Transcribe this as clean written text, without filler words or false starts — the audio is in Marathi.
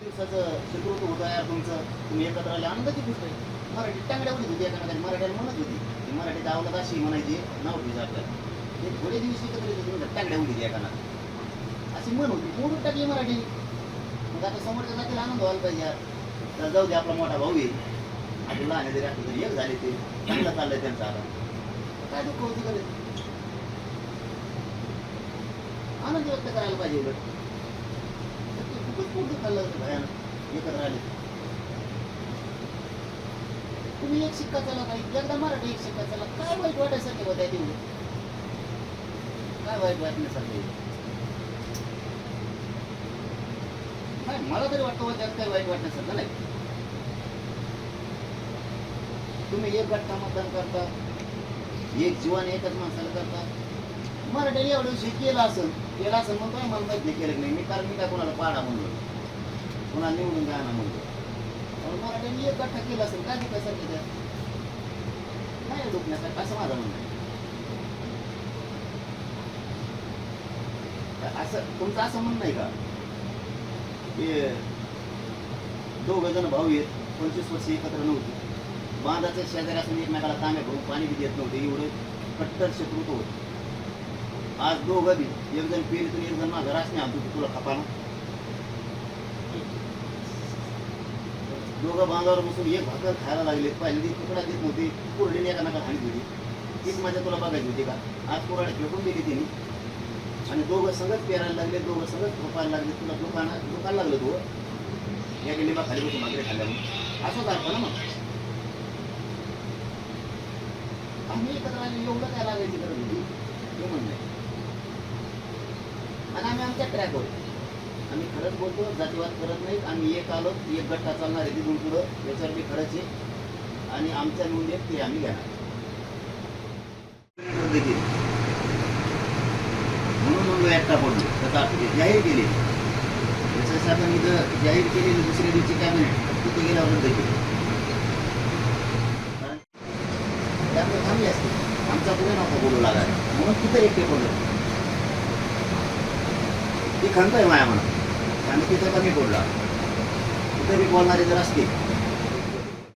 दिवसाचं शत्रुत्व होतं यार तुमचं, तुम्ही एकत्र आले, आनंदाची गोष्ट आहे. मराठी टांगड्या उडीत होती एकामेकाने, मराठ्याला म्हणत होती ती मराठी दावलात अशी म्हणायची, नाव ठेवायचं आपल्याला. ते थोडे दिवस एकत्र येत होते, टांगड्या उडीत एकाना अशी म्हण होती, मोडून टाकली मराठी. मग आता समोरच्या जातीला आनंद व्हायला पाहिजे यार. तर जाऊ दे, आपला मोठा भाऊ आहे, आपलं लहान जरी असलं तरी एक झाले, ते चांगलं चाललंय त्यांचं. आता काय दुःख होती करे, आनंद व्यक्त करायला पाहिजे. उलट खूपच मोठं दुःखाला लागतं भयानक. एकत्र आले तुम्ही, एक शिक्का चला पाहिजे, एकदा मराठी एक शिक्का चला. काय वाईट वाटायसारखे होत्या तेवढे, काय वाईट वाटण्यासारखे काय, मला तरी वाटतं त्यात काय वाईट वाटण्यासारखं नाही. तुम्ही एक गट्टा मतदान करता, एक जीवन एकच माणसाला करता. मराठीने एवढं विषय केला असेल म्हणतो, मला माहित नाही केलं नाही मी, कारण मी काय कोणाला पाडा म्हणलो, कोणाला निवडून द्या ना म्हणतो. मराठ्यांनी एक गठ्ठा केला असेल, काय दुखायसारखं त्या नाही दुखण्यासारखं, असं माझं म्हणणं आहे. असं तुमचं असं म्हणणं आहे का की दोघं जण भाऊ आहेत, 25 वर्ष एकत्र नव्हते, बांधाचे शेजारी असून एकमेकाला तांब्या भरून पाणी बी देत नव्हते, एवढं कट्टर शत्रुत्व होतं. आज दोघं बी, एक जण पेरीतून एक जण माझं रासने आणतो तुला खपाना, दोघं बांधावर बसून एक भाकर खायला लागले. पहिले ती तुकडा देत नव्हती, कोरडीने एका नका खाली होती, तीच माझ्या तुला बघायची होती का. आज कोरडे फेकून दिली तिने, आणि दोघं सगळंच पेरायला लागले, दोघं सगळंच झोपायला लागले. तुला दुकान लागलं तू या लिंबा खाली बसून भाकरी खाल्ल्या म्हणून, असंच अर्थ ना. मग आम्ही एकत्र आले, एवढं काय लागायची गरज होती हे म्हणणं. आणि आम्ही आमच्या ट्रॅकवर, आम्ही खरंच बोलतो, जातीवाद करत नाहीत. आम्ही एक आलो, एक गट्टा चालणार आहे तिथून पुढं, याच्यावर मी खरंच आहे. आणि आमच्या नोंदीत ते आम्ही घेणार देखील म्हणून नोंद एकटा पडलो. त्याचा जाहीर केली, आपण इथं जाहीर केलेली दुसऱ्या दिवशी कॅबिनेट तिथे गेल्यावर रद्द केली. त्यामुळे थांबली असते, आमचा पुढे नव्हता बोलू लागायला, म्हणून तिथं एकटे पडलो. ती खंत आहे माया म्हणा, आणि तिथं कमी बोलला. तिथं बी बोलणारे जर असते